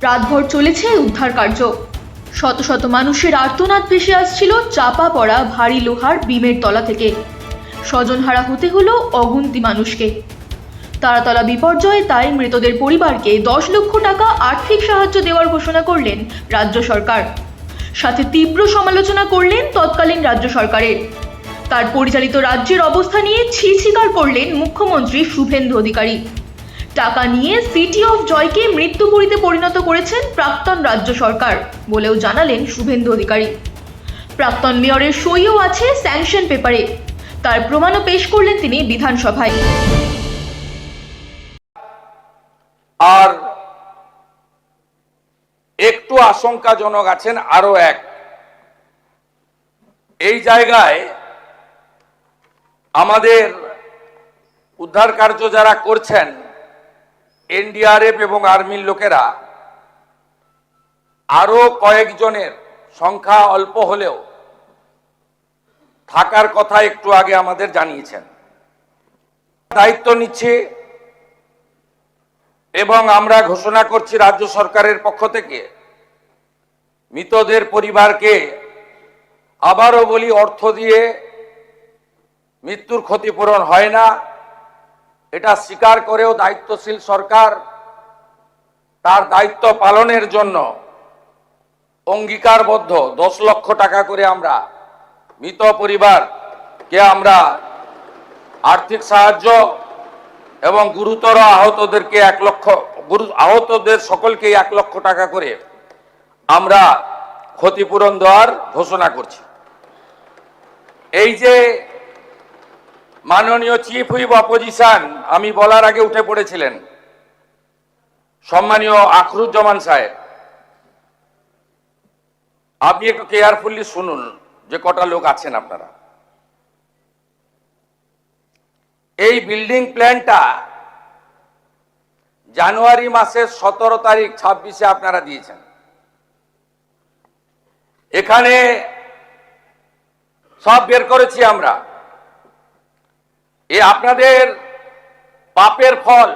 রাতভর চলেছে উদ্ধার কার্য। শত শত মানুষের আর্তনাদ ভেসে আসছিল চাপা পড়া ভারী লোহার বিমের তলা থেকে। স্বজনহারা হতে হলো অগুন্তি মানুষকে। তারাতলা বিপর্যয়ে তাই মৃতদের পরিবারকে 10 লক্ষ টাকা আর্থিক সাহায্য দেওয়ার ঘোষণা করলেন রাজ্য সরকার। সাথে তীব্র সমালোচনা করলেন তৎকালীন রাজ্য সরকারের। তার পরিচালিত রাজ্যের অবস্থা নিয়ে ছিছিকার করলেন মুখ্যমন্ত্রী শুভেন্দু অধিকারী। টাকা নিয়ে সিটি অফ জয়কে মৃত্যুপুরীতে পরিণত করেছেন প্রাক্তন রাজ্য সরকার বলেও জানালেন শুভেন্দু অধিকারী। প্রাক্তন মেয়রের সইও আছে স্যাংশন পেপারে, তার প্রমাণও পেশ করলেন তিনি বিধানসভায়। আর একটু আশঙ্কাজনক আছেন আরো এক। এই জায়গায় আমাদের উদ্ধার কার্য যারা করছেন এনডিআরএফ এবং আর্মির লোকেরা, আরো কয়েকজনের সংখ্যা অল্প হলেও থাকার কথা একটু আগে আমাদের জানিয়েছেন। দায়িত্ব নিচ্ছে এবং আমরা ঘোষণা করছি রাজ্য সরকারের পক্ষ থেকে মৃতদের পরিবারকে, আবারও বলি, অর্থ দিয়ে মৃত্যুর ক্ষতিপূরণ হয় না, এটা স্বীকার করেও দায়িত্বশীল সরকার তার দায়িত্ব পালনের জন্য অঙ্গীকারবদ্ধ। 10 লক্ষ টাকা করে আমরা মৃত পরিবারকে আমরা আর্থিক সাহায্য এবং গুরুতর আহতদেরকে আহতদের সকলকে 1 লক্ষ টাকা করে আমরা ক্ষতিপূরণ দেওয়ার ঘোষণা করছি। এই যে মাননীয় চিফ হুইপ অপোজিশন আমি বলার আগে উঠে পড়েছিলেন, সম্মানীয় আখরুজ্জামান সাহেব, আপনি একটু কেয়ারফুলি শুনুন যে কটা লোক আছেন আপনারা। এই বিল্ডিং প্ল্যানটা জানুয়ারি মাসের 17 তারিখ 26-এ আপনারা দিয়েছেন। এখানে সব বের করেছি আমরা। এ আপনাদের পাপের ফল।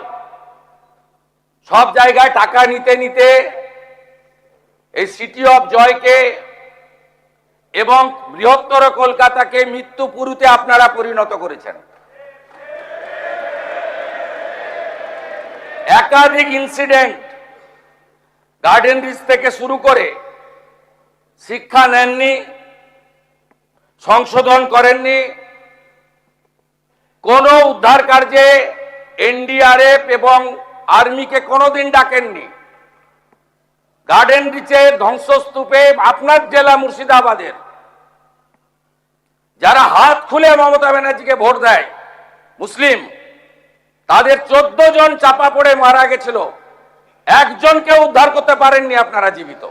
সব জায়গায় টাকা নিতে নিতে এই সিটি অফ জয়কে এবং বৃহত্তর কলকাতাকে মৃত্যুপুরীতে আপনারা পরিণত করেছেন। একাধিক ইনসিডেন্ট, গার্ডেন রিচ থেকে শুরু করে শিক্ষা নেননি, সংশোধন করেননি, কোন উদ্ধার কার্যে এনডিআরএফ এবং আর্মিকে কোনোদিন ডাকেননি। গার্ডেন রিচে ধ্বংসস্তূপে আপনার জেলা মুর্শিদাবাদের যারা হাত খুলে মমতা ব্যানার্জিকে ভোট দেয় মুসলিম, তাদের 14 জন চাপা পড়ে মারা গেছিল, একজনকে উদ্ধার করতে পারেননি আপনারা জীবিত।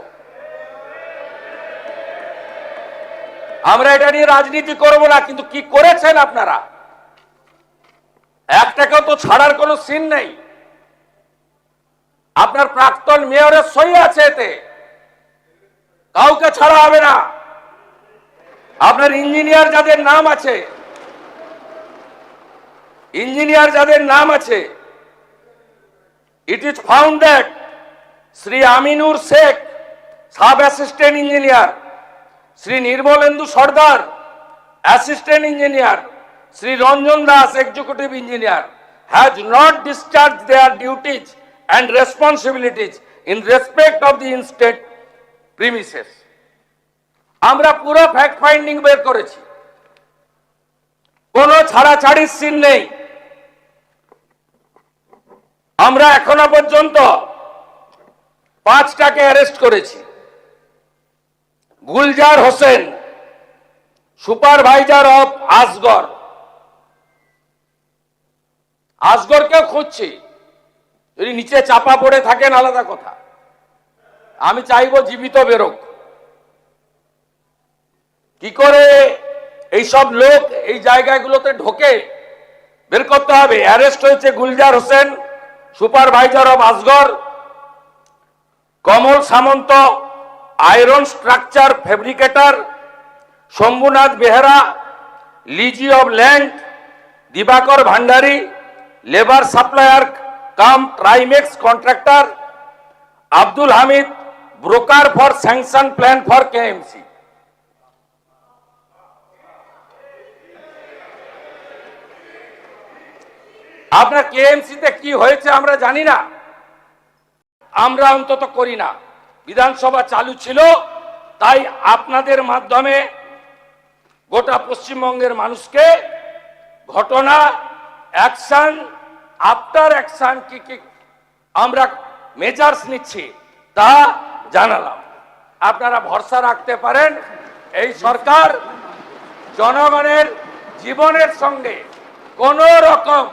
আমরা এটা নিয়ে রাজনীতি করব না, কিন্তু কি করেছেন আপনারা? একটাকেও তো ছাড়ার কোনো সিন নেই। আপনার প্রাক্তন মেয়রের সই আছে, এতে কাউকে ছাড়া হবে না। আপনার ইঞ্জিনিয়ার যাদের নাম আছে, it is found that Shri Aminur Sheikh, sub assistant engineer, Shri Nirmalendu Sardar, assistant engineer, Shri Ranjan Das, executive engineer, has not discharged their duties and responsibilities in respect of the instead premises. আমরা পুরো ফ্যাক্ট ফাইন্ডিং বের করেছি, কোনো ছাড়াছাড়ির সিন নেই। আমরা এখনো পর্যন্ত 5টাকে অ্যারেস্ট করেছি। গুলজার হোসেন, সুপারভাইজার অফ আসগরকেও খুঁজছি। যদি নিচে চাপা পড়ে থাকেন আলাদা কথা, আমি চাইবো জীবিত বেরোক। কি করে এইসব লোক এই জায়গাগুলোতে ঢোকে বের করতে হবে। অ্যারেস্ট হয়েছে Gulzar Hossain, supervisor of Asgar, Kamal Samanta, iron structure fabricator, Shambhunath Behera, lessee of land, Dibakar Bhandari, labour supplier cum Trimex contractor, Abdul Hamid, broker for sanction plan for KMC. আপনার কেএমসিতে কি হয়েছে আমরা জানি না, আমরা অন্তত করি না। বিধানসভা চালু ছিল, তাই আপনাদের মাধ্যমে গোটা পশ্চিমবঙ্গের মানুষকে ঘটনা, অ্যাকশন, আফটার অ্যাকশন কি কি আমরা মেজার্স নিচ্ছি তা জানালাম। আপনারা ভরসা রাখতে পারেন, এই সরকার জনগণের জীবনের সঙ্গে কোনো রকম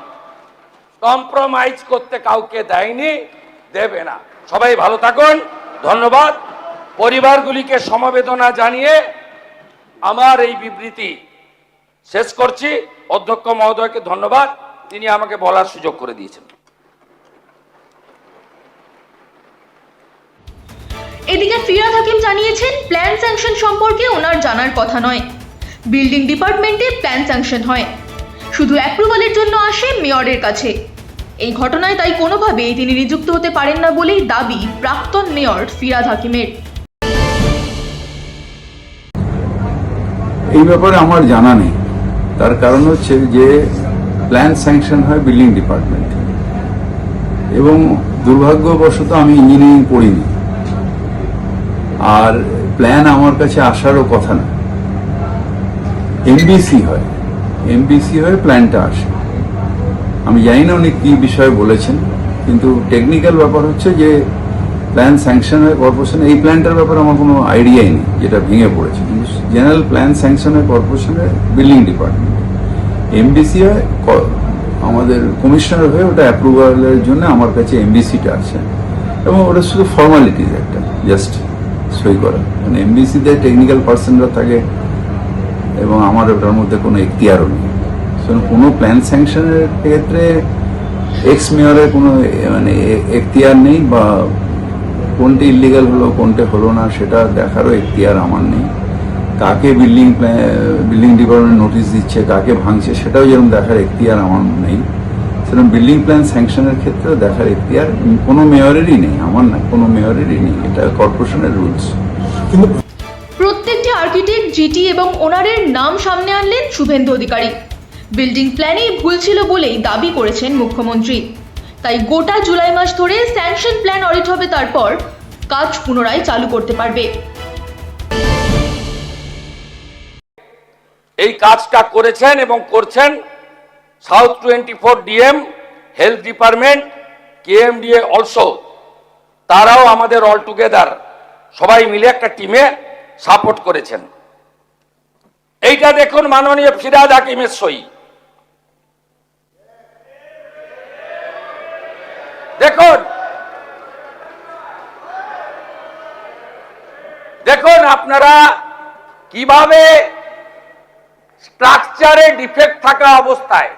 কম্প্রোমাইজ করতে কাউকে দেয়নি, দেবে না। সবাই ভালো থাকুন, ধন্যবাদ। পরিবারগুলিকে সমবেদনা জানিয়ে আমার এই বিবৃতি শেষ করছি। অধ্যক্ষ মহোদয়কে ধন্যবাদ, তিনি আমাকে বলার সুযোগ করে দিয়েছেন। এদিকে ফিরহাদ হাকিম জানিয়েছেন, প্ল্যান স্যাংশন সম্পর্কে ওনার জানার কথা নয়। বিল্ডিং ডিপার্টমেন্টে প্ল্যান স্যাংশন হয়, শুধু অ্যাপ্রুভালের জন্য আসে মেয়রের কাছে। এই ঘটনায় তাই কোনোভাবেই তিনি নিযুক্ত হতে পারেন না বলেই দাবি প্রাক্তন মেয়র ফিরহাদ হাকিমের। এই ব্যাপারে আমার জানা নেই, তার কারণ হচ্ছে যে প্ল্যান স্যাংশন হয় বিল্ডিং ডিপার্টমেন্ট, এবং দুর্ভাগ্যবশত আমি ইঞ্জিনিয়ারিং পড়িনি, আর প্ল্যান আমার কাছে আসারও কথা না। এমবিসি হয় প্ল্যানটা আসে। আমি জানি না উনি কি বিষয়ে বলেছেন, কিন্তু টেকনিক্যাল ব্যাপার হচ্ছে যে প্ল্যান স্যাংশন হয় কর্পোরেশন। এই প্ল্যানটার ব্যাপারে আমার কোনো আইডিয়াই নেই, যেটা ভেঙে পড়েছে। কিন্তু জেনারেল প্ল্যান স্যাংশন হয় কর্পোরেশনের বিল্ডিং ডিপার্টমেন্ট। এমবিসি হয় আমাদের কমিশনার হয়ে, ওটা অ্যাপ্রুভালের জন্য আমার কাছে এমবিসিটা আছে, এবং ওটা শুধু ফর্মালিটিজ, একটা জাস্ট সই করা। মানে এমবিসিতে টেকনিক্যাল পার্সনরা থাকে, এবং আমার ওটার মধ্যে কোনো এখতিয়ারও নেই। কোনো প্ল্যান স্যাংশনের ক্ষেত্রে এক্স মেয়রের কোনো মানে এখতিয়ার নেই, বা কোনটি ইলিগাল হলো কোনটা হলো না সেটা দেখারও এখতিয়ার আমার নেই। কাকে বিল্ডিং ডিপার্টমেন্ট নোটিশ দিচ্ছে, কাকে ভাঙছে, সেটাও যেরকম দেখার এখতিয়ার আমার নেই, সেরকম বিল্ডিং প্ল্যান স্যাংশনের ক্ষেত্রে দেখার এখতিয়ার কোনো মেয়রেরই নেই, আমার না, কোনো মেয়রেরই নেই। এটা কর্পোরেশনের রুলস। কিন্তু প্রত্যেকটি আর্কিটেক্ট, জিটি এবং ওনারের নাম সামনে আনলেন শুভেন্দু অধিকারী। বিল্ডিং প্ল্যানেই ভুল ছিল বলেই দাবি করেছেন মুখ্যমন্ত্রী। তাই গোটা জুলাই মাস ধরে স্যাংশন প্ল্যান অডিট হবে, তারপর কাজ পুনরায় চালু করতে পারবে। এই কাজটা করেছেন এবং করছেন south 24 DM, health department, KMDA also. তারাও আমাদের অল টুগেদার সবাই মিলে একটা টিমে সাপোর্ট করেছেন। এইটা দেখুন, মাননীয় ফিরহাদ হাকিমের সই। দেখুন দেখুন আপনারা কিভাবে স্ট্রাকচারে ডিফেক্ট থাকা অবস্থায়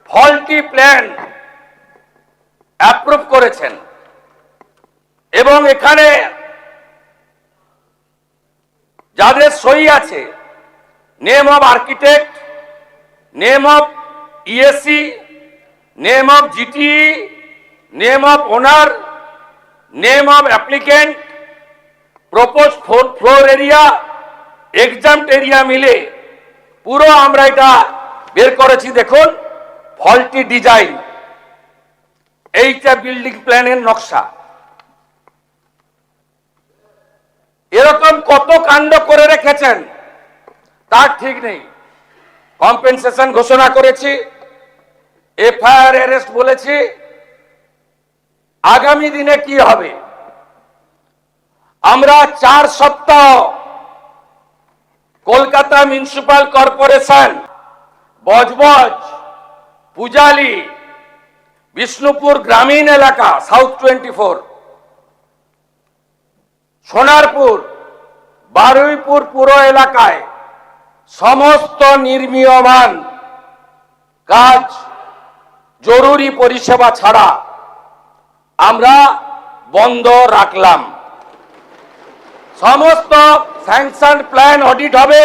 ফল্টি প্ল্যান অ্যাপ্রুভ করেছেন, এবং এখানে যাদের সই আছে, name of architect, name of ESC, name of GT, name of owner, name of applicant, propose floor area, exempt area মিলে পুরো আমরা এটা বের করেছি। দেখুন, ফল্টি ডিজাইন, এইটা বিল্ডিং প্ল্যানের নকশা। এরকম কত কাণ্ড করে রেখেছেন তার ঠিক নেই। কম্পেনসেশন ঘোষণা করেছি, এফআইআর অ্যারেস্ট বলেছি। আগামী দিনে কি হবে? আমরা 4 সপ্তাহ কলকাতা মিউনিসিপাল কর্পোরেশন, বজবজ, পূজালি, বিষ্ণুপুর গ্রামীণ এলাকা, সাউথ 24, সোনারপুর, বারুইপুর পুরো এলাকায় সমস্ত নির্মীয়মান কাজ, জরুরি পরিষেবা ছাড়া আমরা বন্ধ রাখলাম। সমস্ত স্যাংশন প্ল্যান অডিট হবে।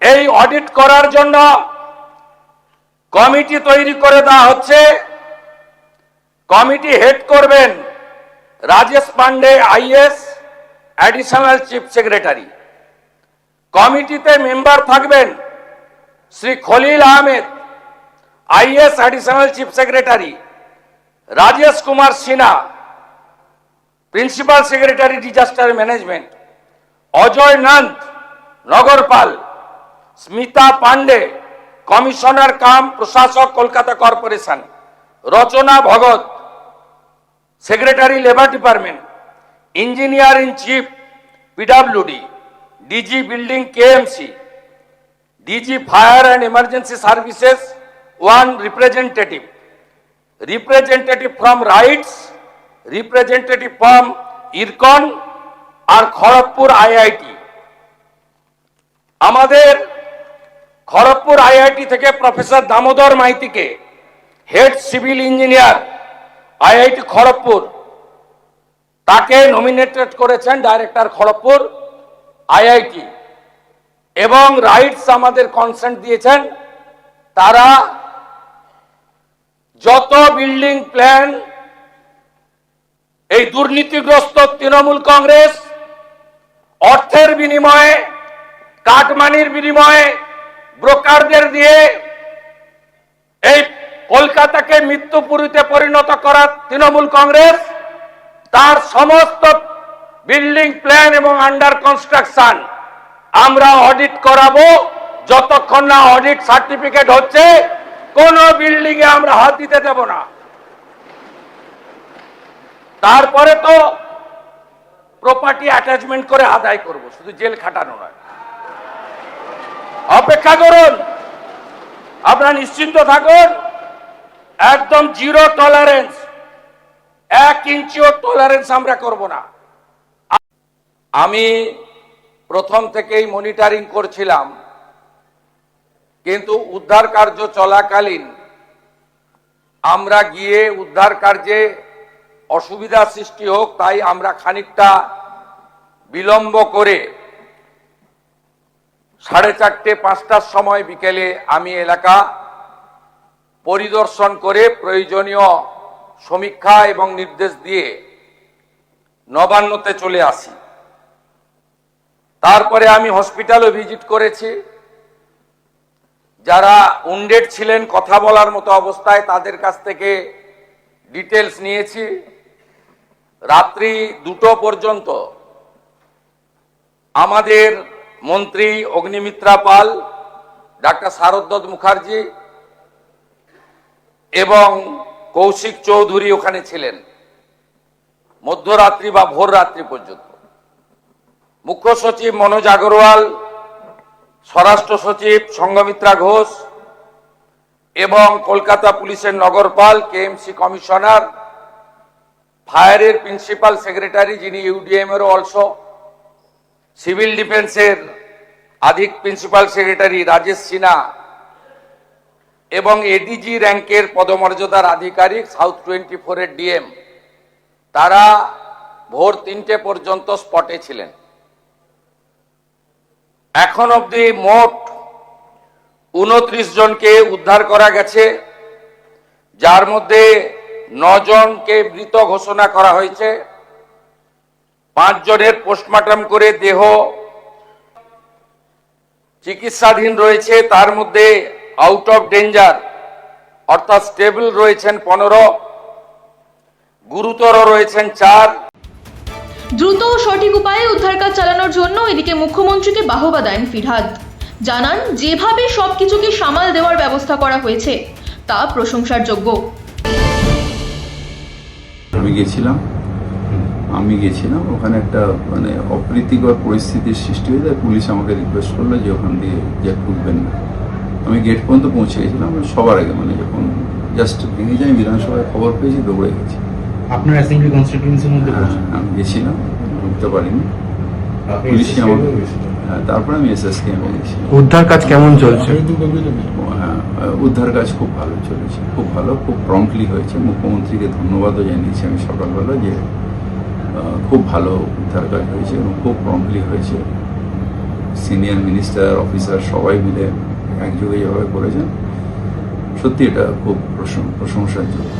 এই অডিট করার জন্য কমিটি তৈরি করে দেওয়া হচ্ছে। কমিটি হেড করবেন Rajesh Pandey IAS, additional chief secretary. কমিটিতে মেম্বার থাকবেন Shri Khalil Ahmed IAS, additional chief secretary, Rajesh Kumar Sinha principal secretary disaster management, Ajay Nanda নগরপাল, স্মিতা পান্ডে কমিশনার কাম প্রশাসক Kolkata corporation, Rachna Bhagat secretary labour department, engineer in chief PWD, DG building KMC, DG fire and emergency services one representative, representative from RITES, representative from IRCON আর Kharagpur IIT. আমাদের Kharagpur IIT থেকে professor Damodar মাইতিকে head civil engineer IIT Kharagpur, তাকে nominated করেছেন director Kharagpur IIT. এবং রাইটস আমাদের consent দিয়েছেন, তারা যত বিল্ডিং প্ল্যান এই দুর্নীতিগ্রস্ত তৃণমূল কংগ্রেস অর্থের বিনিময়ে, কাটমানির বিনিময়ে, ব্রোকারদের দিয়ে এই কলকাতাকে মৃত্যুপুরীতে পরিণত করা তৃণমূল কংগ্রেস, তার সমস্ত বিল্ডিং প্ল্যান এবং আন্ডার কনস্ট্রাকশন আমরা অডিট করাবো। যতক্ষণ না অডিট সার্টিফিকেট হচ্ছে কোন বিল্ডিং এ আমরা হাত দিতে দেব না। তারপরে তো প্রপার্টি অ্যাটাচমেন্ট করে আদায় করব, শুধু জেল খাটানো নয়। অপেক্ষা করুন, আপনারা নিশ্চিন্ত থাকুন, একদম জিরো টলারেন্স, 1 ইঞ্চিও টলারেন্স আমরা করব না। আমি প্রথম থেকেই মনিটরিং করছিলাম, কিন্তু উদ্ধার কার্য চলাকালীন আমরা গিয়ে উদ্ধার কার্যে অসুবিধা সৃষ্টি হোক তাই আমরা খানিকটা বিলম্ব করে 4:30-5টার সময় বিকেলে আমি এলাকা পরিদর্শন করে প্রয়োজনীয় সমীক্ষা এবং নির্দেশ দিয়ে নবান্নতে চলে আসি। তারপরে আমি হসপিটালও ভিজিট করেছি। যারা উন্ডেড ছিলেন, কথা বলার মতো অবস্থায়, তাদের কাছ থেকে ডিটেলস নিয়েছি। রাত্রি 2টো পর্যন্ত আমাদের মন্ত্রী অগ্নিমিত্রা পাল, ডাক্তার শারদত্ত মুখার্জি এবং কৌশিক চৌধুরী ওখানে ছিলেন, মধ্যরাত্রি বা ভোর রাত্রি পর্যন্ত। মুখ্য সচিব মনোজ আগরওয়াল, স্বরাষ্ট্র সচিব সংঘমিত্রা ঘোষ এবং কলকাতা পুলিশের নগরপাল, কেএমসি কমিশনার, ফায়ারের প্রিন্সিপাল সেক্রেটারি যিনি ইউডিএম এরও অলসো, সিভিল ডিফেন্সের আধিক প্রিন্সিপাল সেক্রেটারি রাজেশ সিনহা এবং এডিজি র্যাঙ্কের পদমর্যাদার আধিকারিক সাউথ 24-এর ডিএম, তারা ভোর 3টে পর্যন্ত স্পটে ছিলেন। এখন অবধি মোট 29 জনকে উদ্ধার করা গেছে, যার মধ্যে 9 জনকে মৃত ঘোষণা করা হয়েছে। 5 জনের পোস্টমর্টম করে দেহ চিকিৎসাধীন রয়েছে। তার মধ্যে আউট অফ ডেঞ্জার অর্থাৎ স্টেবল রয়েছেন 15, গুরুতর রয়েছেন 4। দ্রুত ও সঠিক উপায়ে উদ্ধার কাজ চালানোর জন্য এদিকে মুখ্যমন্ত্রীকে বাহবা দেন ফিরহাদ। জানান, যেভাবে সবকিছুকে সামাল দেওয়ার ব্যবস্থা করা হয়েছে তা প্রশংসার যোগ্য। আমি গেছিলাম ওখানে একটা মানে অপ্রীতিকর পরিস্থিতির সৃষ্টি হয়ে যায়। পুলিশ আমাকে রিকোয়েস্ট করলো যে ওখান দিয়ে যে খুলবেন না। আমি গেট পর্যন্ত পৌঁছে গেছিলাম সবার আগে, মানে যখন জাস্ট ভেঙে যায় বিধানসভায় খবর পেয়েছি, দৌড়ে গেছি। আপনার অ্যাসেম্বলি কনস্টিটিউয়েন্সির মধ্যে আমি গেছিলাম, ঢুকতে পারিনি, পুলিশই আমাকে। তারপরে আমি এসএসকেএমে গেছি। উদ্ধার কাজ কেমন চলছে? হ্যাঁ, উদ্ধার কাজ খুব ভালো চলেছে, খুব ভালো, খুব প্রম্পটলি হয়েছে। মুখ্যমন্ত্রীকে ধন্যবাদও জানিয়েছি আমি সকালবেলা যে খুব ভালো উদ্ধার কাজ হয়েছে এবং খুব প্রম্পটলি হয়েছে। সিনিয়র মিনিস্টার, অফিসার সবাই মিলে একযোগে যেভাবে করেছেন, সত্যি এটা খুব প্রশংসার যোগ্য।